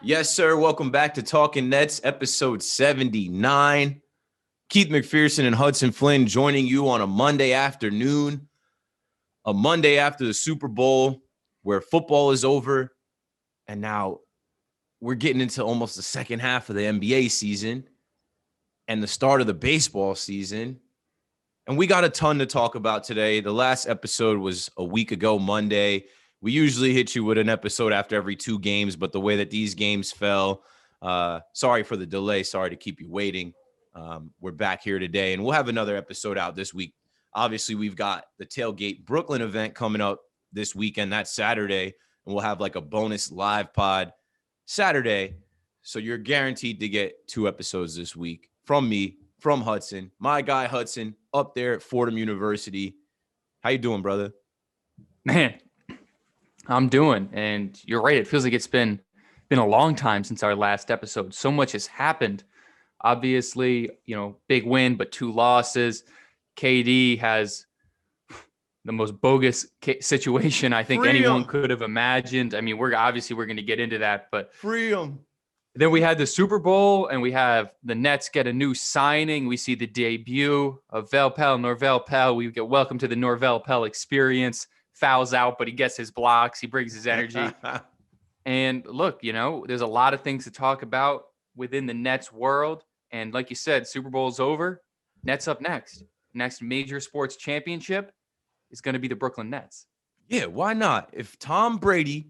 Yes, sir. Welcome back to Talking Nets, episode 79. Keith McPherson and Hudson Flynn joining you on a Monday afternoon, a Monday after the Super Bowl, where football is over. And now we're getting into almost the second half of the NBA season and the start of the baseball season. And we got a ton to talk about today. The last episode was a week ago, Monday. We usually hit you with an episode after every 2 games, but the way that these games fell, sorry for the delay. Sorry to keep you waiting. We're back here today, and we'll have another episode out this week. Obviously, we've got the Tailgate Brooklyn event coming up this weekend. That's Saturday, and we'll have like a bonus live pod Saturday. So you're guaranteed to get 2 episodes this week from me, from Hudson, my guy Hudson, up there at Fordham University. How you doing, brother? Man, I'm doing, and you're right. It feels like it's been a long time since our last episode. So much has happened. Obviously, big win, but 2 losses. KD has the most bogus situation I think anyone could have imagined. I mean, we're going to get into that, but free him. Then we had the Super Bowl, and we have the Nets get a new signing. We see the debut of Norvel Pelle. We get welcome to the Norvel Pelle experience. Fouls out, but he gets his blocks. He brings his energy. And look, there's a lot of things to talk about within the Nets world. And like you said, Super Bowl's over. Nets up next. Next major sports championship is going to be the Brooklyn Nets. Yeah, why not? If Tom Brady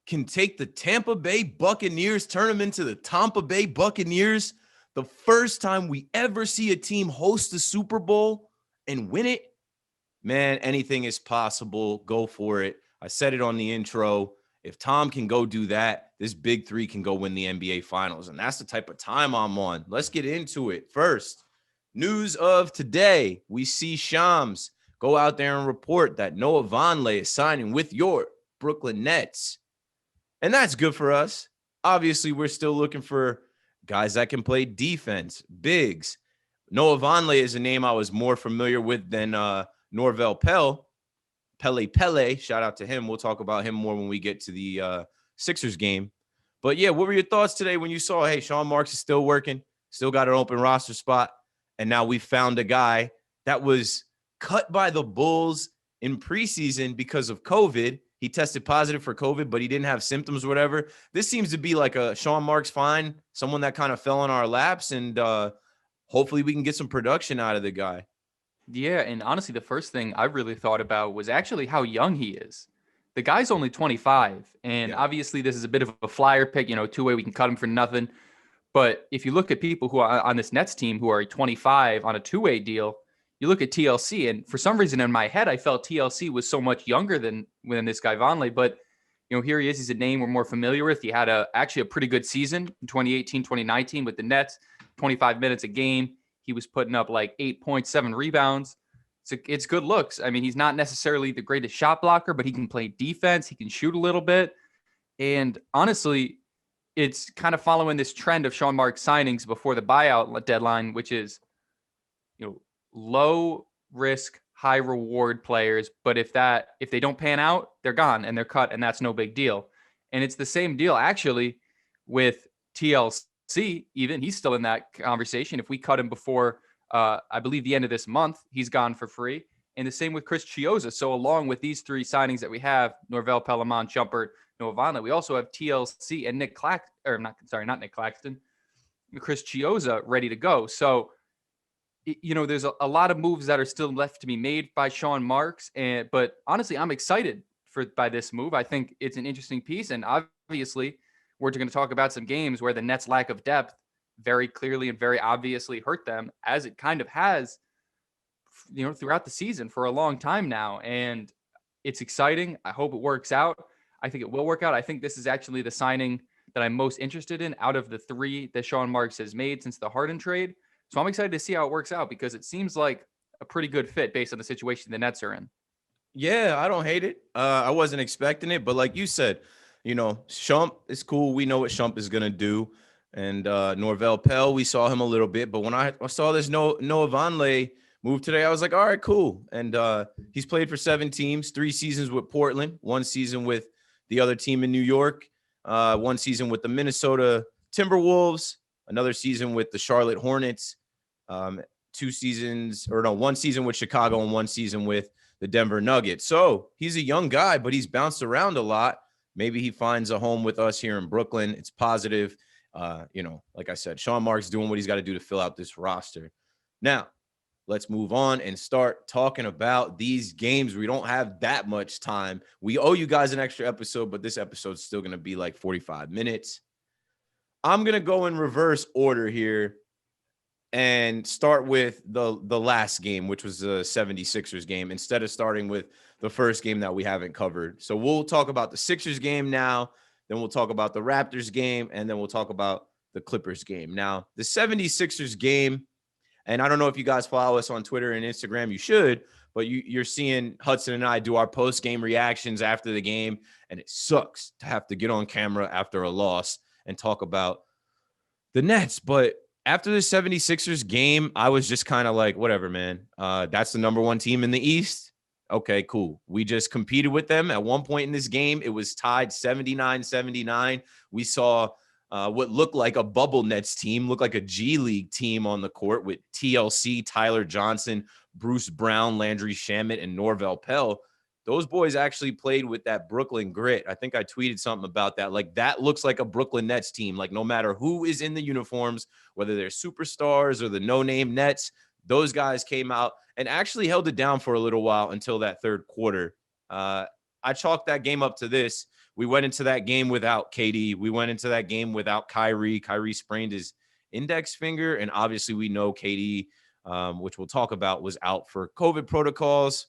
can take the Tampa Bay Buccaneers, turn them into the Tampa Bay Buccaneers, the first time we ever see a team host the Super Bowl and win it, man, anything is possible. Go for it. I said it on the intro. If Tom can go do that, this big 3 can go win the NBA Finals, and that's the type of time I'm on. Let's get into it. First, news of today. We see Shams go out there and report that Noah Vonleh is signing with your Brooklyn Nets. And that's good for us. Obviously, we're still looking for guys that can play defense, bigs. Noah Vonleh is a name I was more familiar with than Norvel Pelle. Pele. Shout out to him. We'll talk about him more when we get to the Sixers game. But, yeah, what were your thoughts today when you saw, hey, Sean Marks is still working, still got an open roster spot, and now we found a guy that was cut by the Bulls in preseason because of COVID. He tested positive for COVID, but he didn't have symptoms or whatever. This seems to be like a Sean Marks find, someone that kind of fell in our laps, and hopefully we can get some production out of the guy. Yeah, and honestly, the first thing I really thought about was actually how young he is. The guy's only 25, and obviously this is a bit of a flyer pick, two-way, we can cut him for nothing. But if you look at people who are on this Nets team who are 25 on a two-way deal, you look at TLC, and for some reason in my head, I felt TLC was so much younger than this guy Vonleh. But, here he is. He's a name we're more familiar with. He had actually a pretty good season in 2018, 2019 with the Nets, 25 minutes a game. He was putting up like 8.7 rebounds. So it's good looks. I mean, he's not necessarily the greatest shot blocker, but he can play defense. He can shoot a little bit. And honestly, it's kind of following this trend of Sean Marks signings before the buyout deadline, which is, low risk, high reward players. But if they don't pan out, they're gone and they're cut, and that's no big deal. And it's the same deal actually with TLC. Even he's still in that conversation. If we cut him before, I believe the end of this month, he's gone for free. And the same with Chris Chiozza. So along with these 3 signings that we have, Norvel Pelle, Shumpert, Noah Vonleh, we also have TLC and not Nick Claxton, Chris Chiozza ready to go. So, there's a lot of moves that are still left to be made by Sean Marks. But honestly, I'm excited by this move. I think it's an interesting piece. And obviously, we're going to talk about some games where the Nets' lack of depth very clearly and very obviously hurt them, as it kind of has, throughout the season for a long time now. And it's exciting. I hope it works out. I think it will work out. I think this is actually the signing that I'm most interested in out of the 3 that Sean Marks has made since the Harden trade. So I'm excited to see how it works out, because it seems like a pretty good fit based on the situation the Nets are in. Yeah, I don't hate it. I wasn't expecting it, but like you said, Shump is cool. We know what Shump is going to do. And Norvel Pelle, we saw him a little bit. But when I saw this Noah Vonleh move today, I was like, all right, cool. And he's played for 7 teams, 3 seasons with Portland, 1 season with the other team in New York. one season with the Minnesota Timberwolves, another season with the Charlotte Hornets, 2 seasons, or no, 1 season with Chicago and 1 season with the Denver Nuggets. So he's a young guy, but he's bounced around a lot. Maybe he finds a home with us here in Brooklyn. It's positive. Like I said, Sean Marks doing what he's got to do to fill out this roster. Now, let's move on and start talking about these games. We don't have that much time. We owe you guys an extra episode, but this episode's still going to be like 45 minutes. I'm going to go in reverse order here and start with the last game, which was the 76ers game, instead of starting with the first game that we haven't covered. So we'll talk about the Sixers game now, then we'll talk about the Raptors game, and then we'll talk about the Clippers game. Now, the 76ers game, and I don't know if you guys follow us on Twitter and Instagram, you should, but you're seeing Hudson and I do our post-game reactions after the game, and it sucks to have to get on camera after a loss and talk about the Nets. But after the 76ers game, I was just kind of like, whatever, man. That's the number 1 team in the East. Okay, cool. We just competed with them. At one point in this game, it was tied 79-79. We saw what looked like a bubble Nets team, looked like a G League team on the court with TLC, Tyler Johnson, Bruce Brown, Landry Shamet, and Norvel Pell. Those boys actually played with that Brooklyn grit. I think I tweeted something about that. Like, that looks like a Brooklyn Nets team. Like, no matter who is in the uniforms, whether they're superstars or the no-name Nets, those guys came out and actually held it down for a little while until that third quarter. I chalked that game up to this. We went into that game without KD. We went into that game without Kyrie. Kyrie sprained his index finger, and obviously we know KD, which we'll talk about, was out for COVID protocols.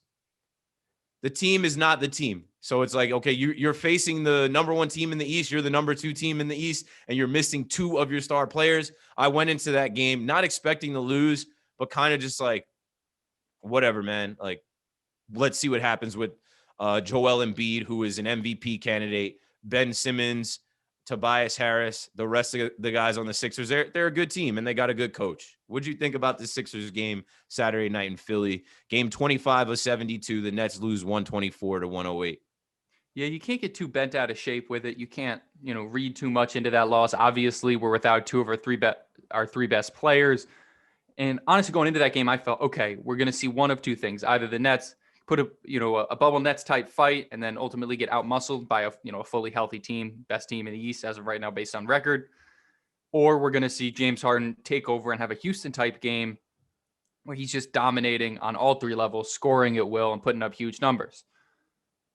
The team is not the team. So it's like, okay, you're facing the number 1 team in the East. You're the number 2 team in the East, and you're missing 2 of your star players. I went into that game not expecting to lose, but kind of just like, whatever, man. Like, let's see what happens with Joel Embiid, who is an MVP candidate, Ben Simmons, Tobias Harris, the rest of the guys on the Sixers. They're a good team, and they got a good coach. What did you think about the Sixers game Saturday night in Philly? Game 25 of 72. The Nets lose 124-108. Yeah, you can't get too bent out of shape with it. You can't, read too much into that loss. Obviously, we're without 2 of our 3 best players. And honestly, going into that game, I felt, okay, we're going to see one of 2 things. Either the Nets put a bubble Nets type fight and then ultimately get out-muscled by a fully healthy team, best team in the East as of right now based on record. Or we're going to see James Harden take over and have a Houston type game where he's just dominating on all 3 levels, scoring at will and putting up huge numbers.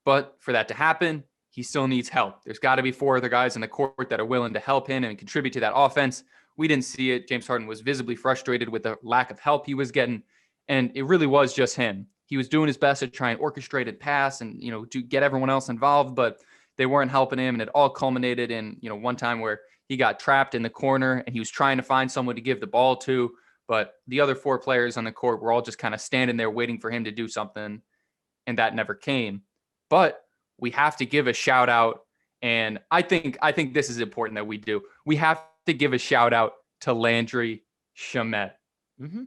But for that to happen, he still needs help. There's got to be 4 other guys in the court that are willing to help him and contribute to that offense. We didn't see it. James Harden was visibly frustrated with the lack of help he was getting, and it really was just him. He was doing his best to try and orchestrate and pass and, to get everyone else involved, but they weren't helping him. And it all culminated in, one time where he got trapped in the corner and he was trying to find someone to give the ball to, but the other 4 players on the court were all just kind of standing there waiting for him to do something, and that never came. But we have to give a shout out, and I think this is important that we do. We have to give a shout out to Landry Shamet. Mm-hmm.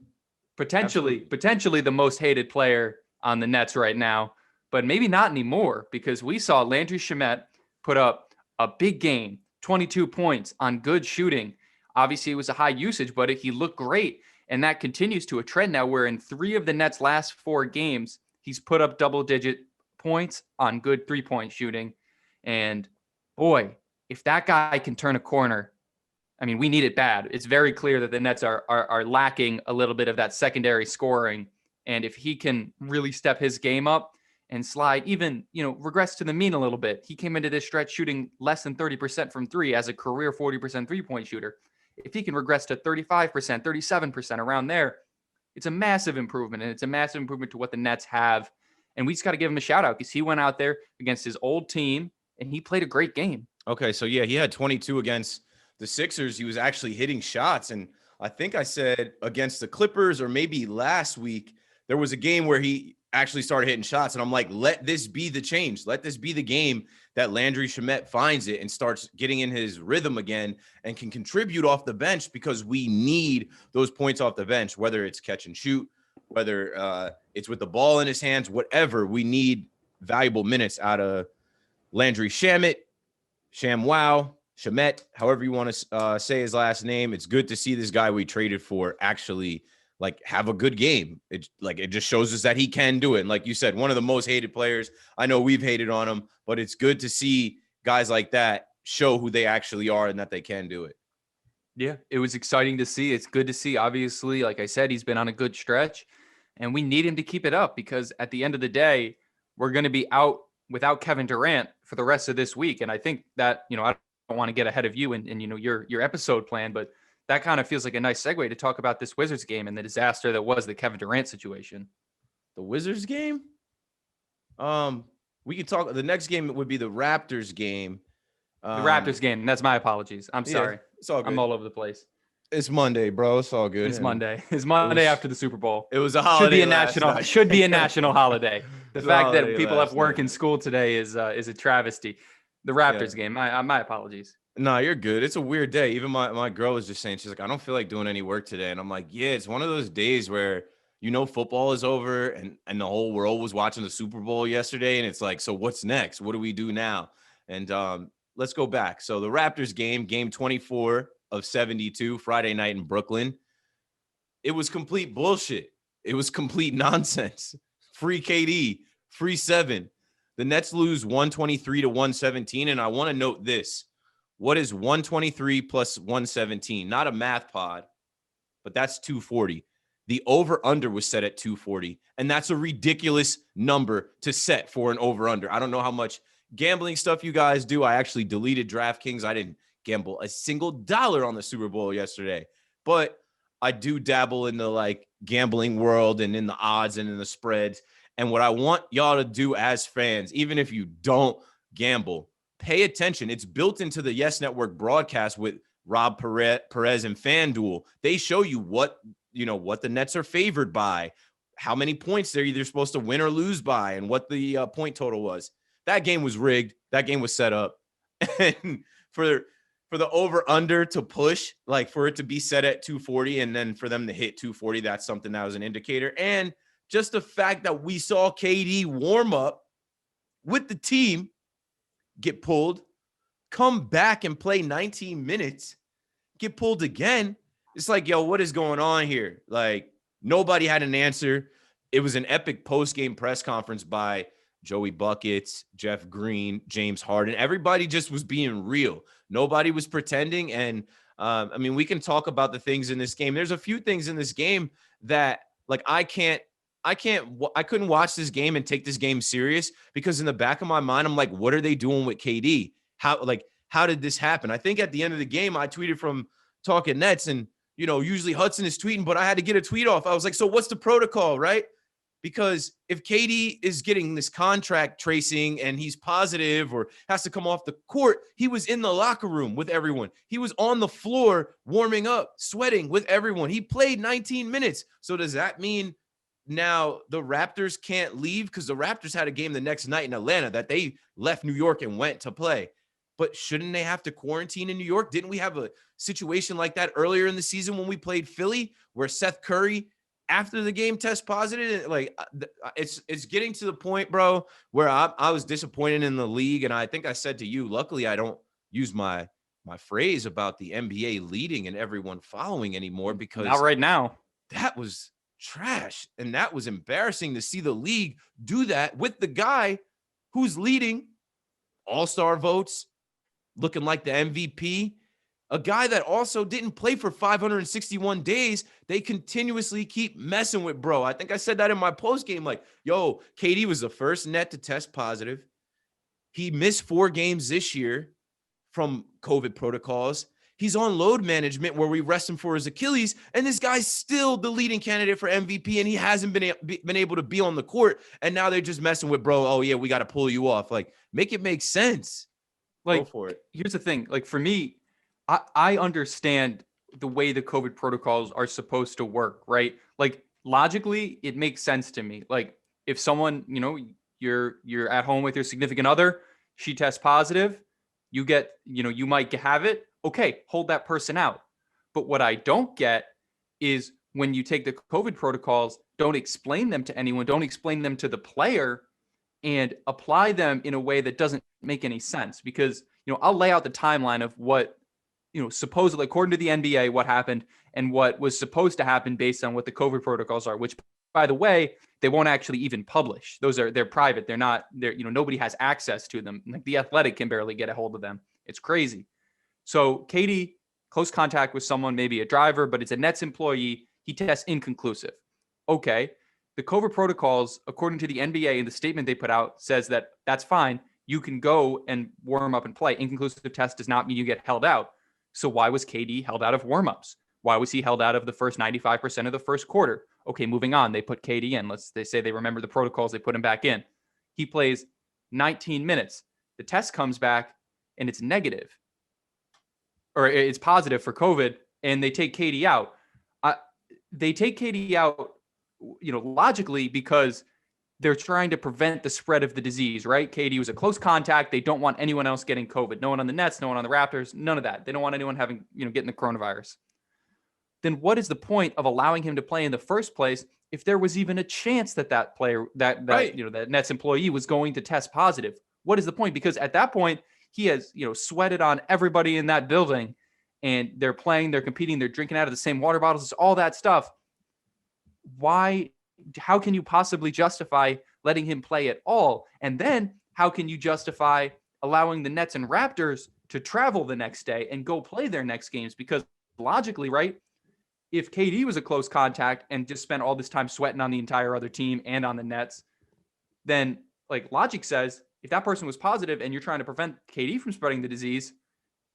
Potentially the most hated player on the Nets right now, but maybe not anymore, because we saw Landry Shamet put up a big game, 22 points on good shooting. Obviously, it was a high usage, but he looked great, and that continues to a trend now where in 3 of the Nets' last 4 games, he's put up double-digit points on good 3-point shooting. And boy, if that guy can turn a corner, I mean, we need it bad. It's very clear that the Nets are lacking a little bit of that secondary scoring. And if he can really step his game up and slide, even, regress to the mean a little bit. He came into this stretch shooting less than 30% from 3 as a career 40% 3-point shooter. If he can regress to 35%, 37% around there, it's a massive improvement. And it's a massive improvement to what the Nets have. And we just got to give him a shout out because he went out there against his old team and he played a great game. Okay, so yeah, he had 22 against the Sixers. He was actually hitting shots. And I think I said against the Clippers, or maybe last week, there was a game where he actually started hitting shots. And I'm like, let this be the change. Let this be the game that Landry Shamet finds it and starts getting in his rhythm again and can contribute off the bench, because we need those points off the bench, whether it's catch and shoot, whether it's with the ball in his hands, whatever. We need valuable minutes out of Landry Shamet. Shamet, however you want to say his last name. It's good to see this guy we traded for actually like have a good game. It just shows us that he can do it. And like you said, one of the most hated players. I know we've hated on him, but it's good to see guys like that show who they actually are and that they can do it. Yeah, it was exciting to see. It's good to see. Obviously, like I said, he's been on a good stretch, and we need him to keep it up because at the end of the day, we're going to be out without Kevin Durant for the rest of this week. And I think that, I don't want to get ahead of you and your episode plan, but that kind of feels like a nice segue to talk about this Wizards game and the disaster that was the Kevin Durant situation. The Wizards game? We could talk. The next game would be the Raptors game. The Raptors game. That's my apologies. I'm sorry. It's all good. I'm all over the place. It's Monday, bro. It's all good. It's Monday. It's Monday after the Super Bowl. It was a holiday. Should be a national holiday. The fact that people have work in school today is a travesty. The Raptors game. My apologies. No, you're good. It's a weird day. Even my girl was just saying, she's like, I don't feel like doing any work today. And I'm like, yeah, it's one of those days where, football is over and the whole world was watching the Super Bowl yesterday. And it's like, so what's next? What do we do now? And let's go back. So the Raptors game 24 of 72, Friday night in Brooklyn. It was complete bullshit. It was complete nonsense. Free KD, free 7. The Nets lose 123 to 117. And I want to note this. What is 123 plus 117? Not a math pod, but that's 240. The over-under was set at 240, and that's a ridiculous number to set for an over-under. I don't know how much gambling stuff you guys do. I actually deleted DraftKings. I didn't gamble a single dollar on the Super Bowl yesterday, but I do dabble in the gambling world and in the odds and in the spreads. And what I want y'all to do as fans, even if you don't gamble, pay attention. It's built into the Yes Network broadcast with Rob Perez and FanDuel. They show you what the Nets are favored by, how many points they're either supposed to win or lose by, and what the point total was. That game was rigged. That game was set up. And for the over-under to push, for it to be set at 240 and then for them to hit 240, that's something that was an indicator. And just the fact that we saw KD warm up with the team, get pulled, come back and play 19 minutes, get pulled again. It's like, yo, what is going on here? Nobody had an answer. It was an epic post-game press conference by Joey Buckets, Jeff Green, James Harden. Everybody just was being real. Nobody was pretending. And we can talk about the things in this game. There's a few things in this game that I couldn't watch this game and take this game serious because in the back of my mind, I'm like, what are they doing with KD? How did this happen? I think at the end of the game, I tweeted from Talking Nets and, usually Hudson is tweeting, but I had to get a tweet off. I was like, so what's the protocol, right? Because if KD is getting this contract tracing and he's positive or has to come off the court, he was in the locker room with everyone. He was on the floor warming up, sweating with everyone. He played 19 minutes. So does that mean now the Raptors can't leave? Because the Raptors had a game the next night in Atlanta that they left New York and went to play. But shouldn't they have to quarantine in New York? Didn't we have a situation like that earlier in the season when we played Philly where Seth Curry, after the game, test positive? It's getting to the point, bro, where I was disappointed in the league. And I think I said to you, luckily I don't use my phrase about the NBA leading and everyone following anymore because not right now. That was trash. And that was embarrassing to see the league do that with the guy who's leading all-star votes, looking like the MVP, a guy that also didn't play for 561 days. They continuously keep messing with, bro. I think I said that in my post game. Yo, KD was the first net to test positive. He missed 4 games this year from COVID protocols. He's on load management where we rest him for his Achilles. And this guy's still the leading candidate for MVP. And he hasn't been able to be on the court. And now they're just messing with, bro. Oh yeah, we got to pull you off. Make it make sense. Go for it. Here's the thing. For me, I understand the way the COVID protocols are supposed to work, right? Logically, it makes sense to me. If someone, you're at home with your significant other, she tests positive, you get, you might have it. Okay, hold that person out. But what I don't get is when you take the COVID protocols, don't explain them to anyone, don't explain them to the player and apply them in a way that doesn't make any sense. Because I'll lay out the timeline of what, supposedly according to the NBA, what happened and what was supposed to happen based on what the COVID protocols are, which, by the way, they won't actually even publish. They're private. Nobody has access to them. Like The Athletic can barely get a hold of them. It's crazy. So KD, close contact with someone, maybe a driver, but it's a Nets employee. He tests inconclusive. Okay. The COVID protocols, according to the NBA and the statement they put out, says that that's fine. You can go and warm up and play. Inconclusive test does not mean you get held out. So why was KD held out of warmups? Why was he held out of the first 95% of the first quarter? Okay, moving on. They put KD in. They say they remember the protocols. They put him back in. He plays 19 minutes. The test comes back and it's negative, or it's positive for COVID, and they take KD out. They take KD out, logically, because they're trying to prevent the spread of the disease, right? KD was a close contact. They don't want anyone else getting COVID. No one on the Nets, no one on the Raptors, none of that. They don't want anyone having, getting the coronavirus. Then what is the point of allowing him to play in the first place if there was even a chance that player, that Nets employee was going to test positive? What is the point? Because at that point, he has, sweated on everybody in that building, and they're playing, they're competing, they're drinking out of the same water bottles, all that stuff. How can you possibly justify letting him play at all? And then how can you justify allowing the Nets and Raptors to travel the next day and go play their next games? Because logically, right, if KD was a close contact and just spent all this time sweating on the entire other team and on the Nets, then like logic says, if that person was positive and you're trying to prevent KD from spreading the disease,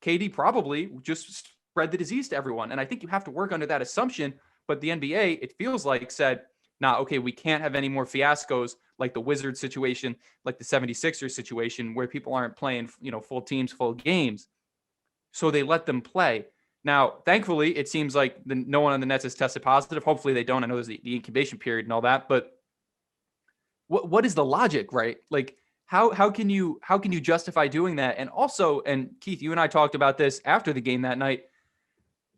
KD probably just spread the disease to everyone. And I think you have to work under that assumption. But the NBA, it feels like, said, nah, okay, we can't have any more fiascos like the Wizards situation, like the 76ers situation, where people aren't playing, full teams, full games. So they let them play. Now, thankfully, it seems like no one on the Nets has tested positive. Hopefully they don't. I know there's the incubation period and all that, but what is the logic, right? Like, how can you justify doing that? And also, and Keith, you and I talked about this after the game that night.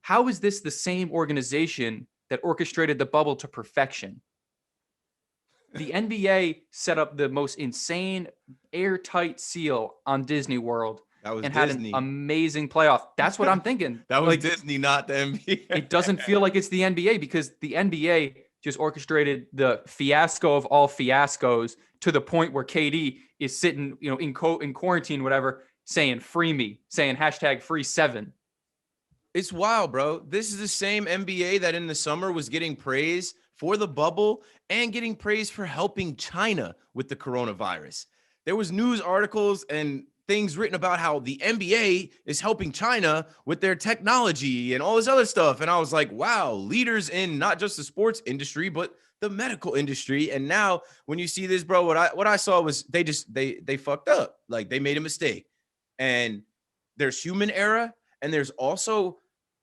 How is this the same organization that orchestrated the bubble to perfection? The NBA set up the most insane airtight seal on Disney World and Disney. had an amazing playoff. That's what I'm thinking. That was Disney, not the NBA. It doesn't feel like it's the NBA, because the NBA just orchestrated the fiasco of all fiascos to the point where KD is sitting, in quarantine, whatever, saying "free me," saying #free7. It's wild, bro. This is the same NBA that in the summer was getting praise for the bubble and getting praise for helping China with the coronavirus. There was news articles and things written about how the NBA is helping China with their technology and all this other stuff. And I was like, wow, leaders in not just the sports industry, but the medical industry. And now when you see this, bro, what I saw was they fucked up. Like, they made a mistake. And there's human error, and there's also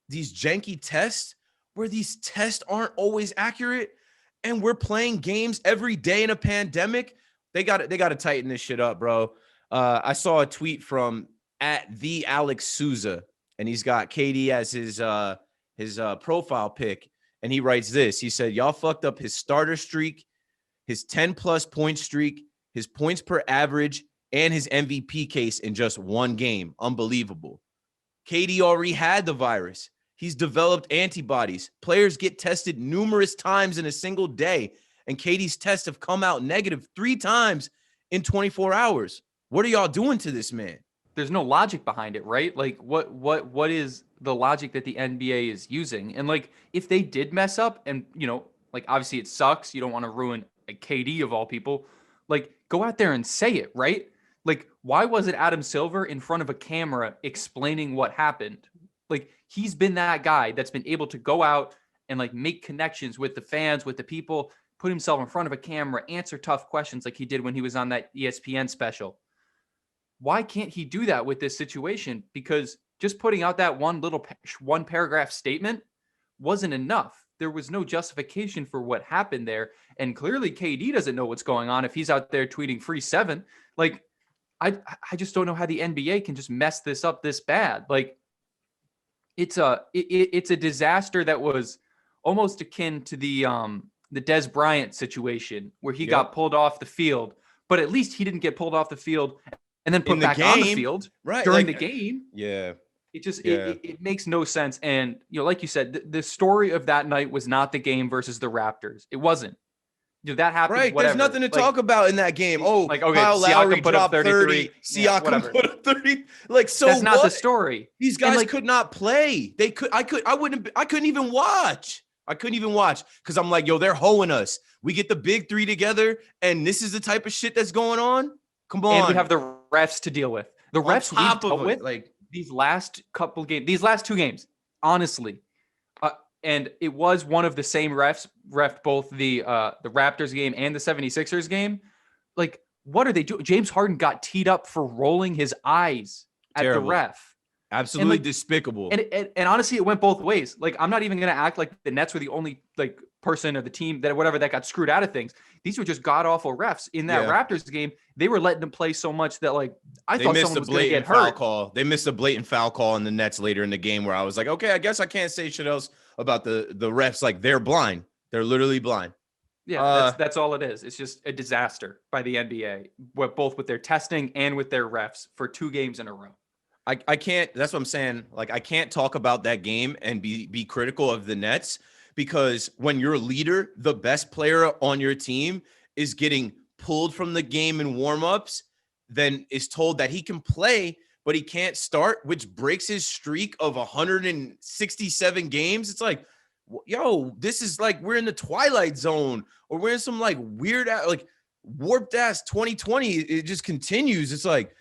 these janky tests where these tests aren't always accurate, and we're playing games every day in a pandemic. They got to tighten this shit up, bro. I saw a tweet from @the_Alex_Souza, and he's got KD as his profile pic, and he writes this. He said, y'all fucked up his starter streak, his 10+ point streak, his points per average, and his MVP case in just one game. Unbelievable. KD already had the virus. He's developed antibodies. Players get tested numerous times in a single day, and KD's tests have come out negative 3 times in 24 hours. What are y'all doing to this man? There's no logic behind it, right? Like, what is the logic that the NBA is using? And like, if they did mess up, and like, obviously it sucks. You don't want to ruin a KD of all people. Like, go out there and say it, right? Like, why wasn't Adam Silver in front of a camera explaining what happened? Like, he's been that guy that's been able to go out and like make connections with the fans, with the people, put himself in front of a camera, answer tough questions like he did when he was on that ESPN special. Why can't he do that with this situation? Because just putting out that one paragraph statement wasn't enough. There was no justification for what happened there. And clearly KD doesn't know what's going on if he's out there tweeting free7. Like, I just don't know how the NBA can just mess this up this bad. Like, it's a disaster that was almost akin to the Des Bryant situation, where he got pulled off the field, but at least he didn't get pulled off the field and then in put the back on the game, field right? during the Like, game. yeah, It just yeah. it makes no sense. And like you said, the story of that night was not the game versus the Raptors. It wasn't. That happened. Right. There's Whatever. nothing to talk about in that game. Oh, Like okay, Kyle Lowry Siakam put up dropped 33. 30. Yeah, Siakam whatever. put up 30. Like, so That's not the what? story. These And guys could not play. I couldn't even watch. I couldn't even watch because I'm like, yo, they're hoeing us. We get the big three together, and this is the type of shit that's going on. Come on. And we have the refs to deal with. The On refs we've top of dealt it, with like, these last couple games, these last two games, honestly. And it was one of the same refs, ref both the Raptors game and the 76ers game. Like, what are they doing? James Harden got teed up for rolling his eyes at terrible. the ref. Absolutely like, despicable. And honestly, it went both ways. Like, I'm not even going to act like the Nets were the only like person of the team that got screwed out of things. These were just god awful refs in that Raptors game. They were letting them play so much that like I thought someone was going to get hurt. Call. They missed a blatant foul call in the Nets later in the game where I was like, okay, I guess I can't say shit else about the refs. Like, they're blind. They're literally blind. Yeah, that's all it is. It's just a disaster by the NBA, both with their testing and with their refs for 2 games in a row. I can't. That's what I'm saying. Like, I can't talk about that game and be critical of the Nets because when your leader, the best player on your team, is getting pulled from the game in warmups, then is told that he can play, but he can't start, which breaks his streak of 167 games. It's like, yo, this is like we're in the Twilight Zone or we're in some like weird, like warped ass 2020. It just continues. It's like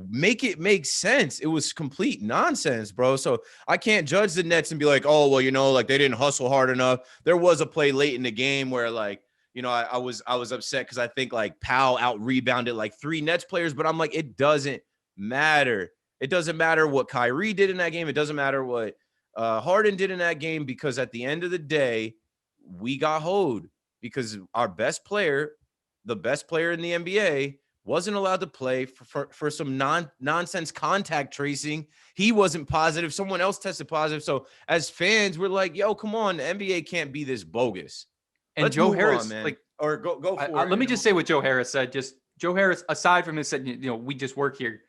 make it make sense. It was complete nonsense, bro. So I can't judge the Nets and be like, oh, well, like they didn't hustle hard enough. There was a play late in the game where like, I was upset because I think like Powell out rebounded like 3 Nets players, but I'm like, it doesn't matter. It doesn't matter what Kyrie did in that game. It doesn't matter what Harden did in that game because at the end of the day, we got hoed because our best player, the best player in the NBA, wasn't allowed to play for some nonsense contact tracing. He wasn't positive. Someone else tested positive. So as fans, we're like, yo, come on. The NBA can't be this bogus. And Let's Joe move Harris, on, man. like, or go for it. Let me just say what Joe Harris said. Just Joe Harris, aside from his said, we just work here.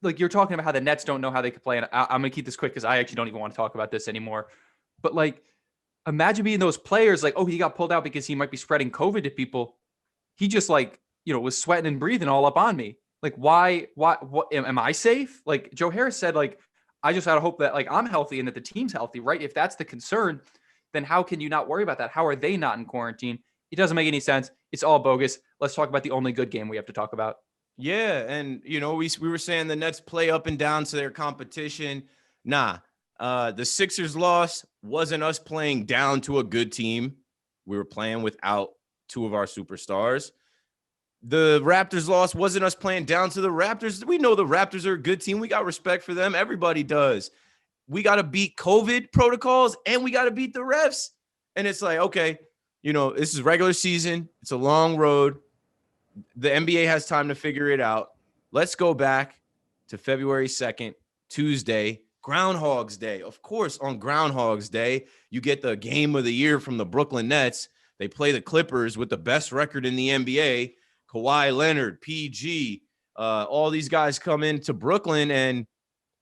Like you're talking about how the Nets don't know how they could play. And I'm going to keep this quick because I actually don't even want to talk about this anymore. But like, imagine being those players like, oh, he got pulled out because he might be spreading COVID to people. He just like, was sweating and breathing all up on me. Like, why, what, am I safe? Like Joe Harris said, like, I just had to hope that like I'm healthy and that the team's healthy, right? If that's the concern, then how can you not worry about that? How are they not in quarantine? It doesn't make any sense. It's all bogus. Let's talk about the only good game we have to talk about. Yeah, and we were saying the Nets play up and down to their competition. Nah, the Sixers loss wasn't us playing down to a good team. We were playing without 2 of our superstars. The Raptors loss wasn't us playing down to the Raptors. We know the Raptors are a good team. We got respect for them. Everybody does. We got to beat COVID protocols and we got to beat the refs. And it's like, okay, this is regular season. It's a long road. The NBA has time to figure it out. Let's go back to February 2nd, Tuesday, Groundhog's Day. Of course, on Groundhog's Day, you get the game of the year from the Brooklyn Nets. They play the Clippers with the best record in the NBA. Kawhi Leonard, PG, all these guys come into Brooklyn, and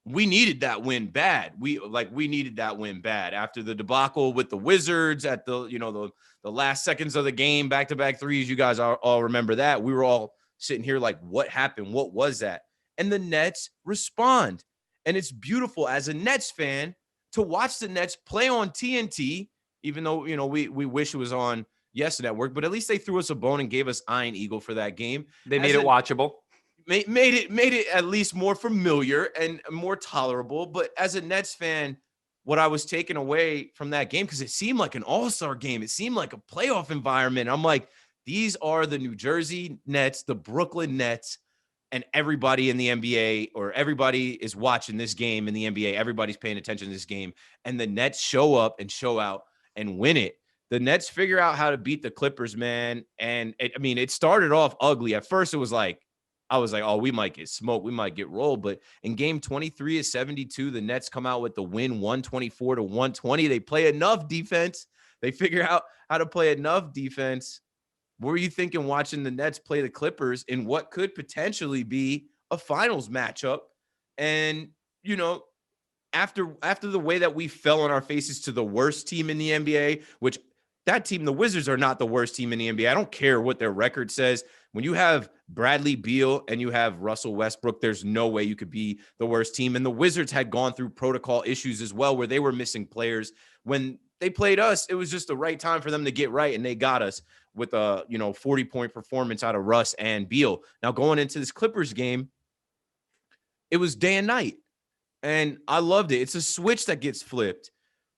we needed that win bad. We needed that win bad after the debacle with the Wizards at the last seconds of the game, back-to-back threes. You guys all remember that. We were all sitting here like, what happened? What was that? And the Nets respond. And it's beautiful as a Nets fan to watch the Nets play on TNT, even though, we wish it was on Yes Network, but at least they threw us a bone and gave us Iron Eagle for that game. They made it watchable. Made it at least more familiar and more tolerable. But as a Nets fan, what I was taking away from that game, because it seemed like an all-star game, it seemed like a playoff environment. I'm like, these are the New Jersey Nets, the Brooklyn Nets, and everybody in the NBA, or everybody is watching this game in the NBA. Everybody's paying attention to this game. And the Nets show up and show out and win it. The Nets figure out how to beat the Clippers, man. And it started off ugly. At first, it was like, I was like, oh, we might get smoked. We might get rolled. But in game 23 of 72, the Nets come out with the win 124-120. They play enough defense. They figure out how to play enough defense What were you thinking watching the Nets play the Clippers in what could potentially be a finals matchup? And, you know, after the way that we fell on our faces to the worst team in the NBA, which that team, the Wizards, are not the worst team in the NBA. I don't care what their record says. When you have Bradley Beal and you have Russell Westbrook, there's no way you could be the worst team. And the Wizards had gone through protocol issues as well, where they were missing players. When they played us, it was just the right time for them to get right, and they got us with a 40-point performance out of Russ and Beal. Now going into this Clippers game, it was day and night. And I loved it. It's a switch that gets flipped.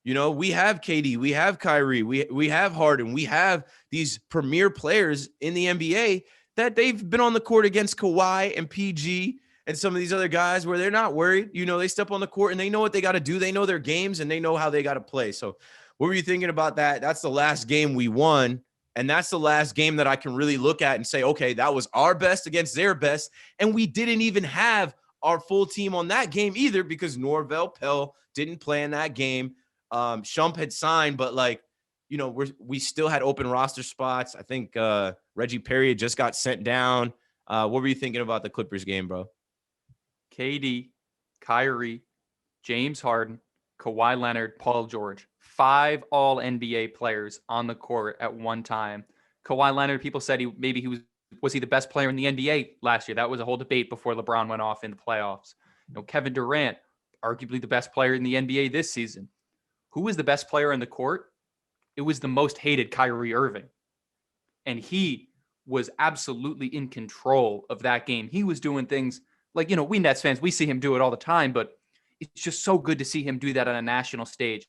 We have KD, we have Kyrie, we have Harden, we have these premier players in the NBA that they've been on the court against Kawhi and PG and some of these other guys where they're not worried. They step on the court and they know what they got to do. They know their games and they know how they got to play. So what were you thinking about that? That's the last game we won. And that's the last game that I can really look at and say, okay, that was our best against their best. And we didn't even have our full team on that game either, because Norvell Pell didn't play in that game. Shump had signed, but we still had open roster spots. I think Reggie Perry had just got sent down. What were you thinking about the Clippers game, bro? KD, Kyrie, James Harden, Kawhi Leonard, Paul George, 5 all NBA players on the court at one time. Kawhi Leonard, people said he was he the best player in the NBA last year? That was a whole debate before LeBron went off in the playoffs. Kevin Durant, arguably the best player in the NBA this season. Who was the best player on the court? It was the most hated Kyrie Irving. And he was absolutely in control of that game. He was doing things like, we Nets fans, we see him do it all the time, but it's just so good to see him do that on a national stage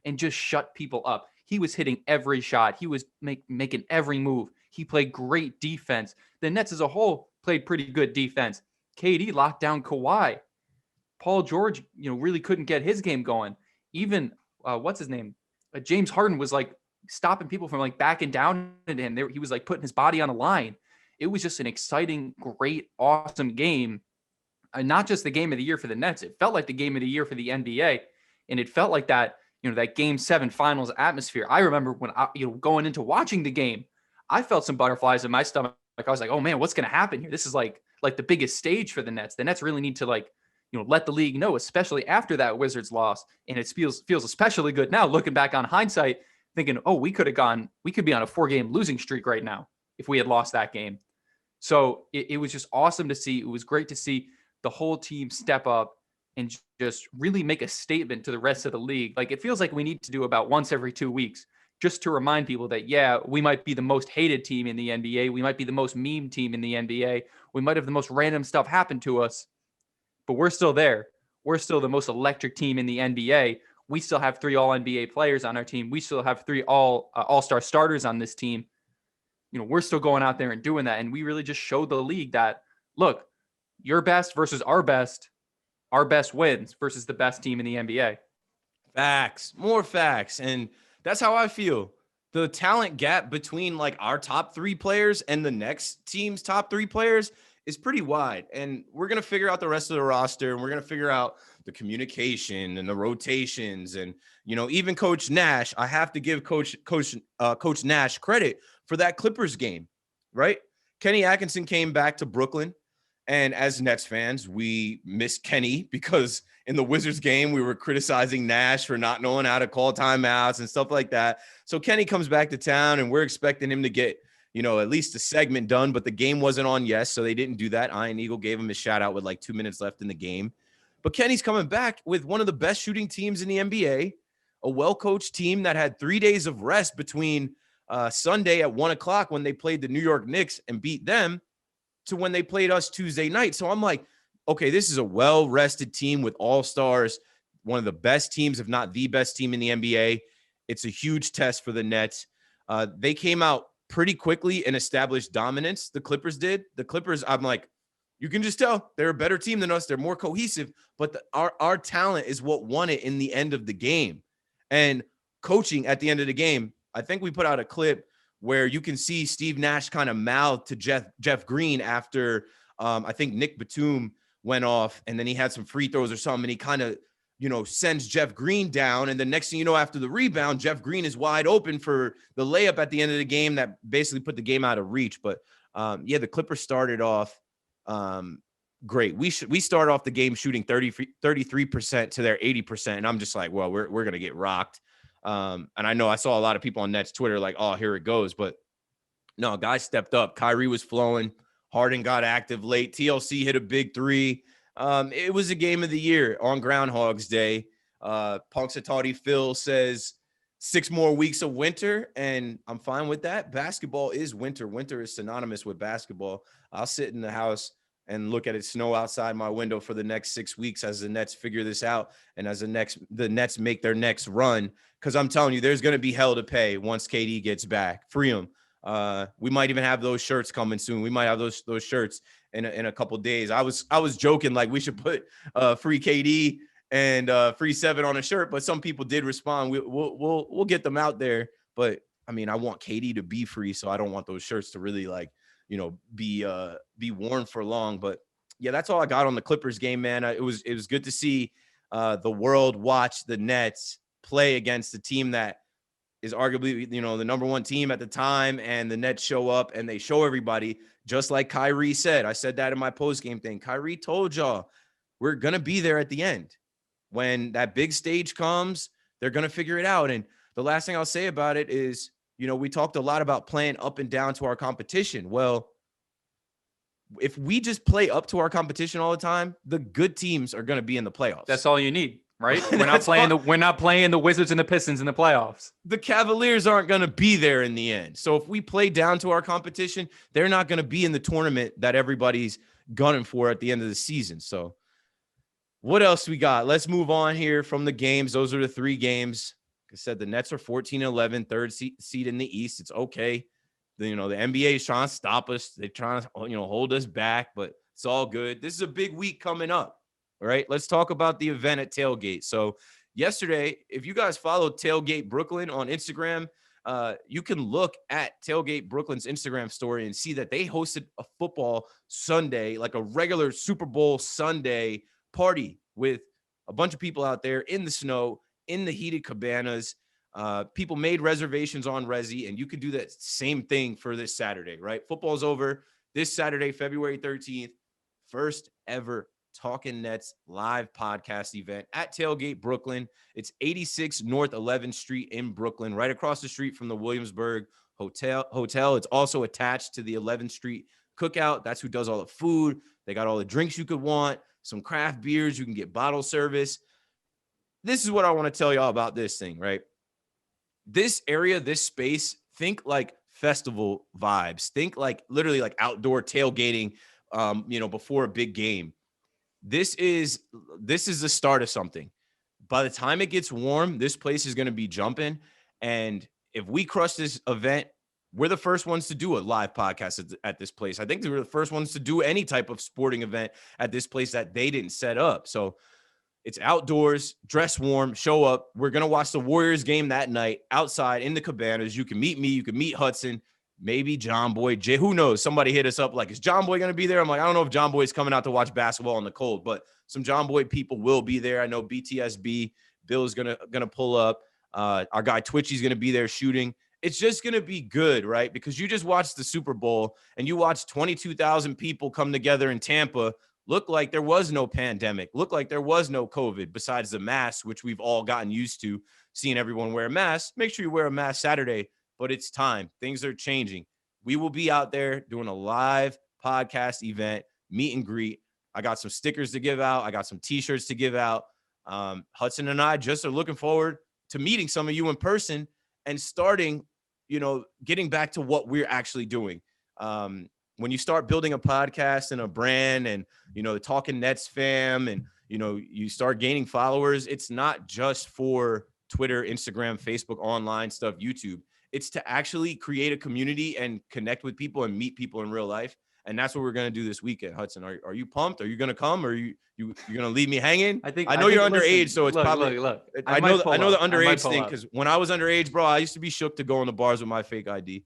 and just shut people up. He was hitting every shot. He was making every move. He played great defense. The Nets as a whole played pretty good defense. KD locked down Kawhi. Paul George, really couldn't get his game going. Even what's his name? James Harden was stopping people from backing down into him. He was putting his body on a line. It was just an exciting, great, awesome game. Not just the game of the year for the Nets. It felt like the game of the year for the NBA. And it felt like that, that Game 7 finals atmosphere. I remember when going into watching the game, I felt some butterflies in my stomach. I was like, oh man, what's going to happen here? This is like the biggest stage for the Nets. The Nets really need to let the league know, especially after that Wizards loss. And it feels especially good now, looking back on hindsight, thinking, oh, we could be on a 4-game losing streak right now if we had lost that game. So it was just awesome to see. It was great to see the whole team step up and just really make a statement to the rest of the league. It feels like we need to do about once every 2 weeks, just to remind people that, yeah, we might be the most hated team in the NBA. We might be the most meme team in the NBA. We might have the most random stuff happen to us, but we're still there. We're still the most electric team in the NBA. We still have 3 all-NBA players on our team. We still have 3 all-star starters on this team. We're still going out there and doing that. And we really just showed the league that, look, your best versus our best wins versus the best team in the NBA. Facts, more facts. And that's how I feel. The talent gap between our top 3 players and the next team's top 3 players is pretty wide. And we're going to figure out the rest of the roster, and we're going to figure out the communication and the rotations. And, even Coach Nash, I have to give Coach Nash credit for that Clippers game, right? Kenny Atkinson came back to Brooklyn. And as Nets fans, we miss Kenny because in the Wizards game, we were criticizing Nash for not knowing how to call timeouts and stuff like that. So Kenny comes back to town, and we're expecting him to get, at least a segment done, but the game wasn't on yet, so they didn't do that. Ian Eagle gave him a shout out with 2 minutes left in the game. But Kenny's coming back with one of the best shooting teams in the NBA, a well-coached team that had 3 days of rest between Sunday at 1 o'clock when they played the New York Knicks and beat them, to when they played us Tuesday night. So I'm like, okay, this is a well-rested team with all-stars, one of the best teams, if not the best team in the NBA. It's a huge test for the Nets. They came out pretty quickly and established dominance. The Clippers did. The Clippers, I'm like, you can just tell they're a better team than us. They're more cohesive, but our talent is what won it in the end of the game. And coaching at the end of the game, I think we put out a clip where you can see Steve Nash kind of mouthed to Jeff Green after I think Nick Batum went off, and then he had some free throws or something, and he kind of sends Jeff Green down. And the next thing you know, after the rebound, Jeff Green is wide open for the layup at the end of the game that basically put the game out of reach. But the Clippers started off great. We started off the game shooting 33% to their 80%. And I'm just like, well, we're going to get rocked. And I know I saw a lot of people on Nets Twitter like, oh, here it goes. But no, guys stepped up. Kyrie was flowing. Harden got active late. TLC hit a big three. It was a game of the year on Groundhog's Day. Punxsutawney Phil says 6 more weeks of winter, and I'm fine with that. Basketball is winter. Winter is synonymous with basketball. I'll sit in the house and look at it snow outside my window for the next 6 weeks as the Nets figure this out and as the Nets make their next run. Because I'm telling you, there's going to be hell to pay once KD gets back. Free him. We might even have those shirts coming soon. We might have those shirts in a couple of days. I was joking like we should put free KD and free 7 on a shirt, but some people did respond. We'll get them out there. But I mean, I want KD to be free, so I don't want those shirts to really be worn for long. But yeah, that's all I got on the Clippers game, man. It was good to see the world watch the Nets play against the team that is arguably, the number one team at the time, and the Nets show up and they show everybody, just like Kyrie said. I said that in my post-game thing. Kyrie told y'all, we're going to be there at the end. When that big stage comes, they're going to figure it out. And the last thing I'll say about it is, we talked a lot about playing up and down to our competition. Well, if we just play up to our competition all the time, the good teams are going to be in the playoffs. That's all you need. Right? We're not playing the Wizards and the Pistons in the playoffs. The Cavaliers aren't going to be there in the end. So if we play down to our competition, they're not going to be in the tournament that everybody's gunning for at the end of the season. So what else we got? Let's move on here from the games. Those are the 3 games. Like I said, the Nets are 14-11, third seed in the East. It's okay. The NBA is trying to stop us. They're trying to, hold us back, but it's all good. This is a big week coming up. All right, let's talk about the event at Tailgate. So yesterday, if you guys follow Tailgate Brooklyn on Instagram, you can look at Tailgate Brooklyn's Instagram story and see that they hosted a football Sunday, like a regular Super Bowl Sunday party with a bunch of people out there in the snow, in the heated cabanas. People made reservations on Resi, and you could do that same thing for this Saturday, right? Football's over this Saturday, February 13th, first ever Talking Nets live podcast event at Tailgate Brooklyn. It's 86 North 11th Street in Brooklyn, right across the street from the Williamsburg Hotel. It's also attached to the 11th Street Cookout. That's who does all the food. They got all the drinks you could want, some craft beers. You can get bottle service. This is what I want to tell y'all about this thing, right? This area, this space, think like festival vibes. Think like literally like outdoor tailgating, before a big game. This is the start of something. By the time it gets warm, this place is going to be jumping. And if we crush this event, we're the first ones to do a live podcast at this place. I think they were the first ones to do any type of sporting event at this place that they didn't set up. So it's outdoors, dress warm, show up. We're going to watch the Warriors game that night outside in the cabanas. You can meet me. You can meet Hudson. Maybe John Boy, Jay, who knows? Somebody hit us up like, is John Boy going to be there? I'm like, I don't know if John Boy's coming out to watch basketball in the cold, but some John Boy people will be there. I know BTSB, Bill's gonna pull up. Our guy Twitchy's going to be there shooting. It's just going to be good, right? Because you just watched the Super Bowl and you watched 22,000 people come together in Tampa, look like there was no pandemic, look like there was no COVID besides the mask, which we've all gotten used to seeing everyone wear a mask. Make sure you wear a mask Saturday. But it's time. Things are changing. We will be out there doing a live podcast event, meet and greet. I got some stickers to give out. I got some T-shirts to give out. Hudson and I just are looking forward to meeting some of you in person and starting, getting back to what we're actually doing. When you start building a podcast and a brand and, the Talking Nets fam and, you start gaining followers, it's not just for Twitter, Instagram, Facebook, online stuff, YouTube. It's to actually create a community and connect with people and meet people in real life. And that's what we're going to do this weekend. Hudson, are you pumped? Are you going to come? Or you're going to leave me hanging? I know you're underage, so it's probably look. I know the underage thing, because when I was underage, bro, I used to be shook to go on the bars with my fake ID.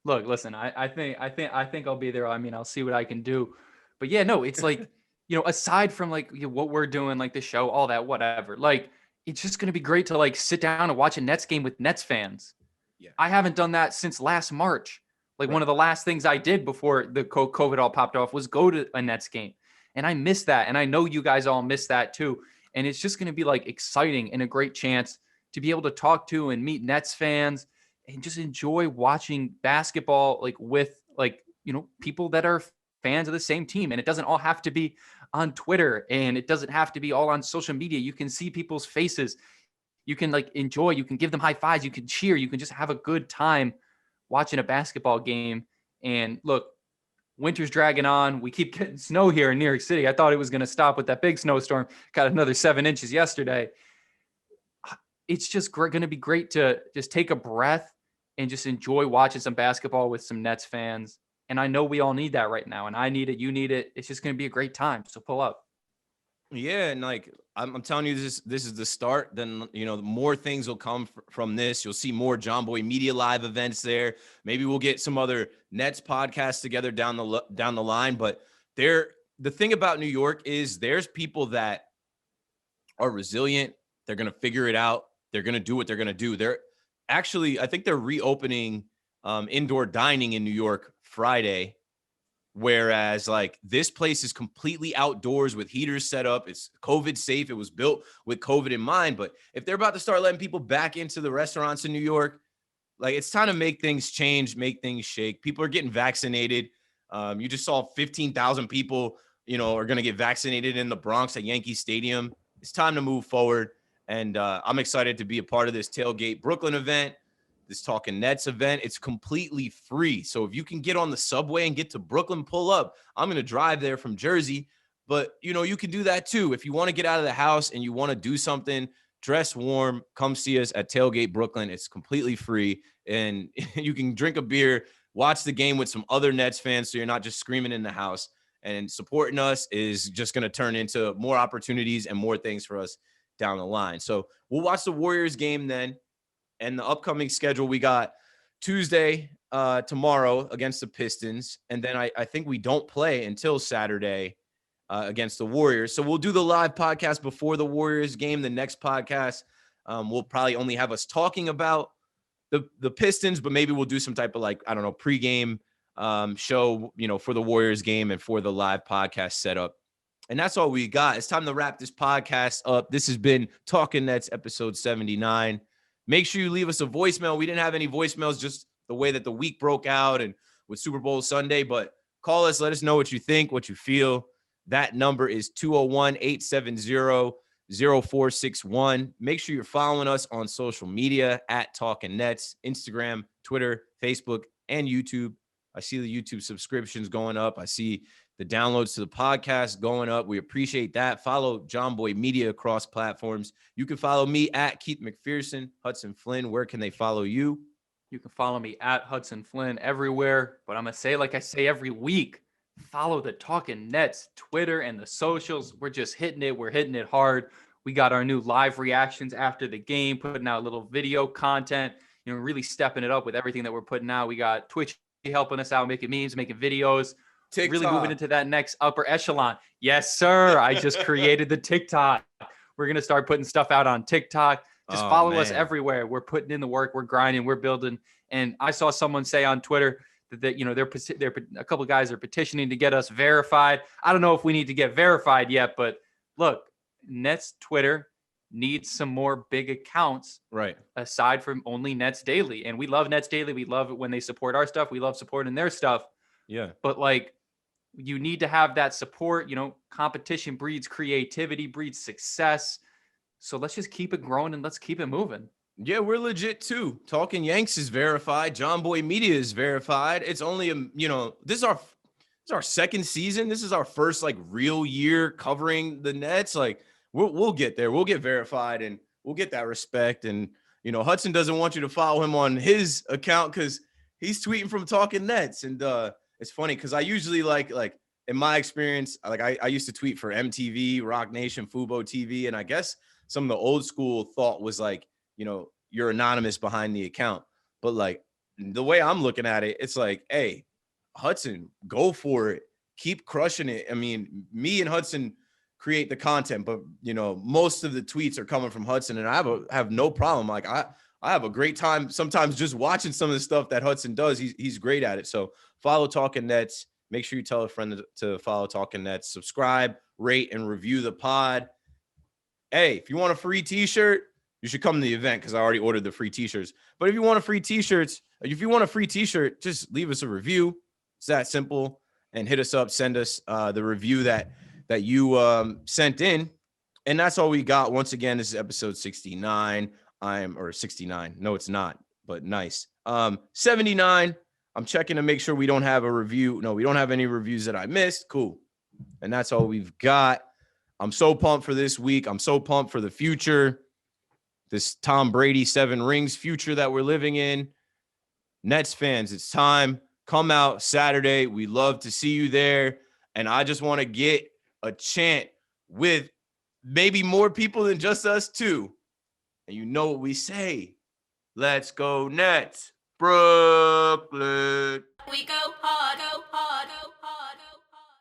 Look, listen, I think I'll be there. I mean, I'll see what I can do. But yeah, no, it's like, aside from like what we're doing, like the show, all that, whatever, like it's just going to be great to like sit down and watch a Nets game with Nets fans. Yeah. I haven't done that since last March. Like Right. one of the last things I did before the COVID all popped off was go to a Nets game. And I miss that. And I know you guys all miss that too. And it's just going to be like exciting and a great chance to be able to talk to and meet Nets fans and just enjoy watching basketball like with like, people that are fans of the same team. And it doesn't all have to be on Twitter and it doesn't have to be all on social media. You can see people's faces. You can like enjoy, you can give them high fives, you can cheer, you can just have a good time watching a basketball game. And look, winter's dragging on. We keep getting snow here in New York City. I thought it was going to stop with that big snowstorm. Got another 7 inches yesterday. It's just going to be great to just take a breath and just enjoy watching some basketball with some Nets fans. And I know we all need that right now. And I need it. You need it. It's just going to be a great time. So pull up. Yeah, and like I'm telling you, this is the start. Then more things will come from this. You'll see more John Boy Media Live events there. Maybe we'll get some other Nets podcasts together down the line. But the thing about New York is there's people that are resilient. They're gonna figure it out. They're gonna do what they're gonna do. I think they're reopening indoor dining in New York Friday. Whereas like this place is completely outdoors with heaters set up. It's COVID safe. It was built with COVID in mind. But if they're about to start letting people back into the restaurants in New York, like it's time to make things change, make things shake. People are getting vaccinated. You just saw 15,000 people, are going to get vaccinated in the Bronx at Yankee Stadium. It's time to move forward. And I'm excited to be a part of this Tailgate Brooklyn event. This Talking Nets event. It's completely free. So if you can get on the subway and get to Brooklyn, pull up. I'm going to drive there from Jersey, but you can do that too. If you want to get out of the house and you want to do something, dress warm, come see us at Tailgate Brooklyn. It's completely free and you can drink a beer, watch the game with some other Nets fans. So you're not just screaming in the house, and supporting us is just going to turn into more opportunities and more things for us down the line. So we'll watch the Warriors game then. And the upcoming schedule, we got Tuesday, tomorrow against the Pistons. And then I think we don't play until Saturday against the Warriors. So we'll do the live podcast before the Warriors game. The next podcast, we'll probably only have us talking about the Pistons, but maybe we'll do some type of pregame show, for the Warriors game and for the live podcast setup. And that's all we got. It's time to wrap this podcast up. This has been Talking Nets episode 79. Make sure you leave us a voicemail. We didn't have any voicemails, just the way that the week broke out and with Super Bowl Sunday. But call us. Let us know what you think, what you feel. That number is 201-870-0461. Make sure you're following us on social media at Talking Nets, Instagram, Twitter, Facebook, and YouTube. I see the YouTube subscriptions going up. I see the downloads to the podcast going up. We appreciate that. Follow John Boy Media across platforms. You can follow me at Keith McPherson. Hudson Flynn, where can they follow you? You can follow me at Hudson Flynn everywhere. But I'm going to say, like I say every week, follow the Talking Nets Twitter and the socials. We're just hitting it. We're hitting it hard. We got our new live reactions after the game, putting out a little video content, really stepping it up with everything that we're putting out. We got Twitch helping us out, making memes, making videos. TikTok. Really moving into that next upper echelon. Yes, sir. I just created the TikTok. We're going to start putting stuff out on TikTok. Just follow us everywhere. We're putting in the work. We're grinding. We're building. And I saw someone say on Twitter that they're a couple of guys are petitioning to get us verified. I don't know if we need to get verified yet, but look, Nets Twitter needs some more big accounts, right? Aside from only Nets Daily. And we love Nets Daily. We love it when they support our stuff. We love supporting their stuff. Yeah. But you need to have that support. Competition breeds creativity, breeds success. So let's just keep it growing and let's keep it moving. Yeah, we're legit too. Talking Yanks is verified. John Boy Media is verified. It's only this is our second season. This is our first real year covering the Nets. We'll get there. We'll get verified and we'll get that respect. And Hudson doesn't want you to follow him on his account because he's tweeting from Talking Nets. And it's funny because I usually in my experience, I used to tweet for MTV, Rock Nation, Fubo TV, and I guess some of the old school thought was you're anonymous behind the account. But the way I'm looking at it, it's hey, Hudson, go for it. keep crushing it. I mean, me and Hudson create the content, but most of the tweets are coming from Hudson, and I have no problem. Like I have a great time sometimes just watching some of the stuff that Hudson does. He's great at it. So follow Talking Nets. Make sure you tell a friend to follow Talking Nets. Subscribe, rate, and review the pod. Hey, if you want a free t-shirt, you should come to the event because I already ordered the free t-shirts. But if you want a free t-shirt, just leave us a review. It's that simple. And hit us up. Send us the review that you sent in. And that's all we got. Once again, this is episode 69. Or 69. No, it's not, but nice. 79. I'm checking to make sure we don't have a review. No, we don't have any reviews that I missed. Cool. And that's all we've got. I'm so pumped for this week. I'm so pumped for the future. This Tom Brady 7 rings future that we're living in. Nets fans, it's time. Come out Saturday. We love to see you there. And I just want to get a chant with maybe more people than just us two. And you know what we say. Let's go Nets. Brooklyn. We go hard, go